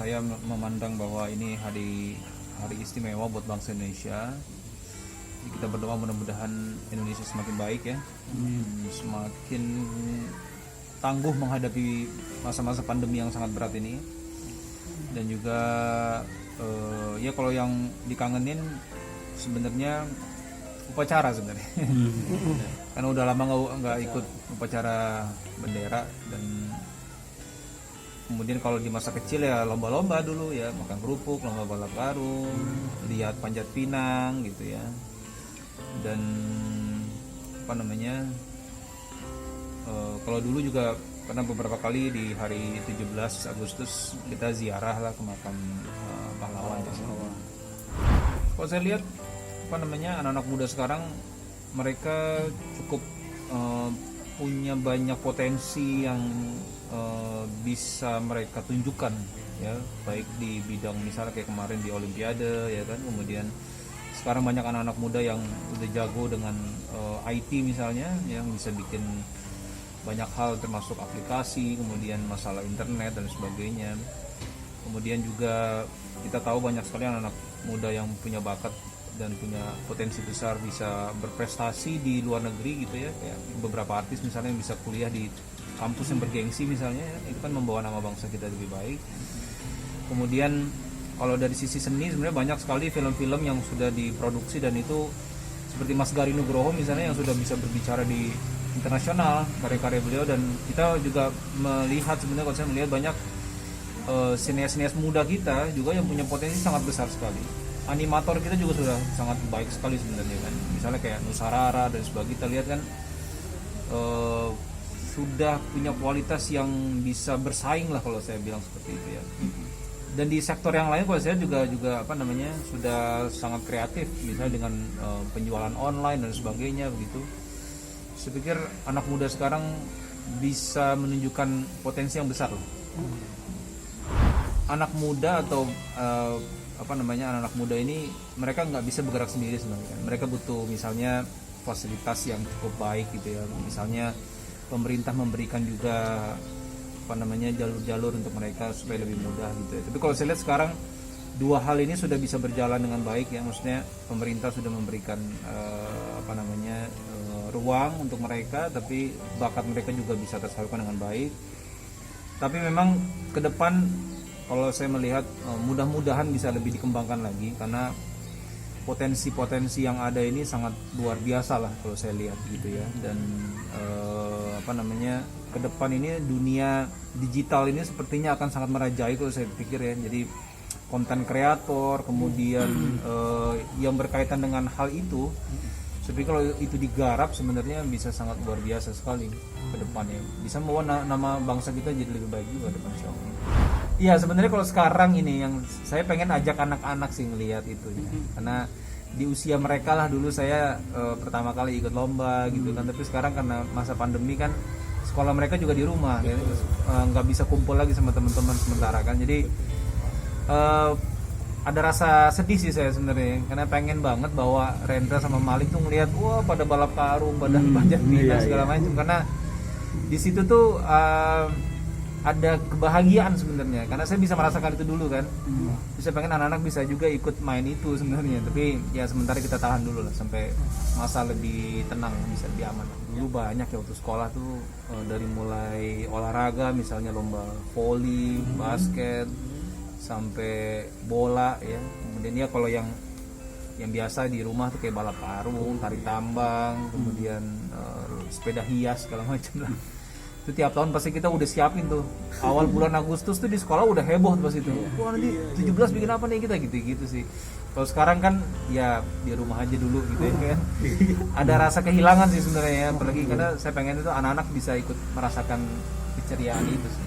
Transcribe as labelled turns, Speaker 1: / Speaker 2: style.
Speaker 1: saya memandang bahwa ini hari istimewa buat bangsa Indonesia. Jadi kita berdoa mudah-mudahan Indonesia semakin baik ya, semakin tangguh menghadapi masa-masa pandemi yang sangat berat ini. Dan juga ya kalau yang dikangenin sebenarnya upacara sebenarnya. Karena udah lama nggak ikut upacara bendera. Dan kemudian kalau di masa kecil ya lomba-lomba dulu ya, makan kerupuk, lomba balap karung, lihat panjat pinang gitu ya. Dan apa namanya, kalau dulu juga pernah beberapa kali di hari 17 Agustus kita ziarah lah ke makam pahlawan. Kalau saya lihat apa namanya, anak-anak muda sekarang mereka cukup punya banyak potensi yang bisa mereka tunjukkan ya, baik di bidang misalnya kayak kemarin di Olimpiade ya kan, kemudian sekarang banyak anak-anak muda yang udah jago dengan IT misalnya, yang bisa bikin banyak hal termasuk aplikasi, kemudian masalah internet dan sebagainya. Kemudian juga kita tahu banyak sekali anak-anak muda yang punya bakat dan punya potensi besar bisa berprestasi di luar negeri gitu ya, kayak beberapa artis misalnya yang bisa kuliah di kampus yang bergengsi misalnya ya, itu kan membawa nama bangsa kita lebih baik. Kemudian kalau dari sisi seni sebenarnya banyak sekali film-film yang sudah diproduksi dan itu seperti Mas Gari Nugroho misalnya yang sudah bisa berbicara di internasional karya-karya beliau. Dan kita juga melihat sebenarnya, kalau saya melihat banyak sinias-sinias muda kita juga yang punya potensi sangat besar sekali. Animator kita juga sudah sangat baik sekali sebenarnya kan, misalnya kayak Nusarara dan sebagainya, kita lihat kan sudah punya kualitas yang bisa bersaing lah kalau saya bilang seperti itu ya. Dan di sektor yang lain kalau saya juga apa namanya sudah sangat kreatif, misalnya dengan penjualan online dan sebagainya begitu. Saya pikir anak muda sekarang bisa menunjukkan potensi yang besar loh. Anak muda atau apa namanya, anak-anak muda ini mereka nggak bisa bergerak sendiri sebenarnya. Mereka butuh misalnya fasilitas yang cukup baik gitu ya. Misalnya pemerintah memberikan juga apa namanya jalur-jalur untuk mereka supaya lebih mudah gitu ya. Tapi kalau saya lihat sekarang dua hal ini sudah bisa berjalan dengan baik ya. Maksudnya pemerintah sudah memberikan apa namanya ruang untuk mereka, tapi bakat mereka juga bisa tersalurkan dengan baik. Tapi memang ke depan kalau saya melihat mudah-mudahan bisa lebih dikembangkan lagi, karena potensi-potensi yang ada ini sangat luar biasa lah kalau saya lihat gitu ya. Dan apa namanya, ke depan ini dunia digital ini sepertinya akan sangat merajai kalau saya pikir ya. Jadi konten kreator, kemudian yang berkaitan dengan hal itu, tapi kalau itu digarap sebenarnya bisa sangat luar biasa sekali ke depannya. Bisa membawa nama bangsa kita jadi lebih baik juga depan, insya Allah. Iya, sebenarnya kalau sekarang ini yang saya pengen ajak anak-anak sih ngelihat itu ya. Karena di usia mereka lah dulu saya pertama kali ikut lomba gitu kan. Tapi sekarang karena masa pandemi kan sekolah mereka juga di rumah ya, nggak bisa kumpul lagi sama teman-teman sementara kan. Jadi ada rasa sedih sih saya sebenarnya, karena pengen banget bahwa Rendra sama Malik tuh ngelihat wah pada balap karung, pada panjat pinang segala macam, karena di situ tuh ada kebahagiaan sebenarnya, karena saya bisa merasakan itu dulu kan. Saya pengen anak-anak bisa juga ikut main itu sebenarnya, tapi ya sementara kita tahan dulu lah sampai masa lebih tenang, bisa lebih aman. Dulu banyak ya waktu sekolah tuh dari mulai olahraga misalnya lomba voli, basket, sampai bola ya. Kemudian ya kalau yang biasa di rumah tuh kayak balap karung, tarik tambang, kemudian sepeda hias segala macam lah. Itu tiap tahun pasti kita udah siapin tuh. Awal bulan Agustus tuh di sekolah udah heboh tuh pas itu. Wah nanti 17 bikin apa nih kita, gitu-gitu sih. Kalau sekarang kan ya di rumah aja dulu gitu ya kan. Ada rasa kehilangan sih sebenarnya ya, apalagi karena saya pengen itu anak-anak bisa ikut merasakan keceriaan itu sih.